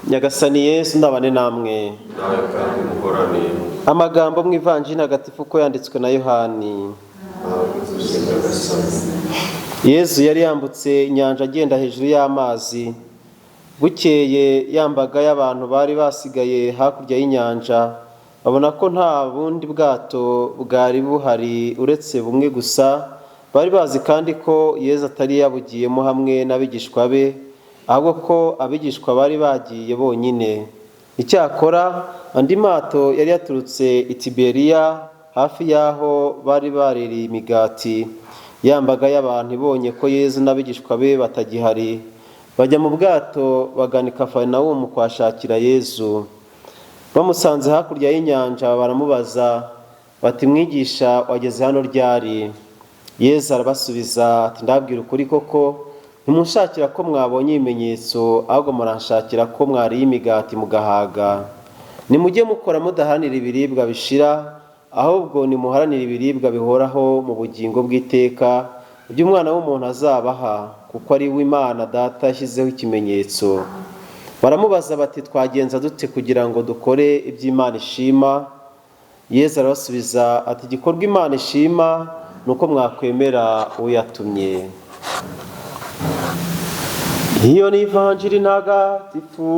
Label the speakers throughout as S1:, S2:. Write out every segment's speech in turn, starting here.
S1: Nyagasani Yesu ndabane namwe.
S2: nawe kandi muhorane.
S1: Amagambo mu Ivanjiri ntagatifu uko yanditswe na Yohani. Yesu yari yambutse inyanja agenda hejuru y'amazi. Bukeye yambaga y'abantu bari basigaye hakurya y'inyanja, babona ko nta bundi bwato bwari buhari uretse bumwe gusa. Bari bazi kandi ko Yesu atari yabugiyemo hamwe n'abigishwa be, ahubwo ko abigishwa bari bagiye bonyine. Icyakora andi mato yari yaturutse i Tiberiya, hafi y'aho bari baririye imigati. Yambaga y'abantu ibonye ko Yesu n'abigishwa be batagihari, bajya mu bwato bagana i Kafarinawumu kuhashakira Yesu. Bamusanze hakurya y'inyanja baramubaza bati, mwigisha, wageze hano ryari? Yesu arabasubiza ati, ndababwira ukuri koko, ntimunshakira ko mwabonye ibimenyetso, ahubwo muranshakira ko mwariye imigati mugahaga. Nimujye mukora mudaharanira ibiribwa bishira, ahubwo nimuharanire ibiribwa bihoraho mu bugingo bw'iteka, ibyo Umwana w'umuntu azabaha, kuko ari we Imana Data yashyizeho ikimenyetso. Baramubaza bati, twagenza dute kugira ngo dukore ibyo Imana ishima? Yesu arabasubiza ati, igikorwa Imana ishima ni uko mwakwemera uwo yatumye. Iyo ni Ivanjiri ntagatifu.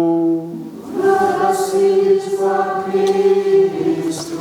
S2: Urasingizwa Kristu.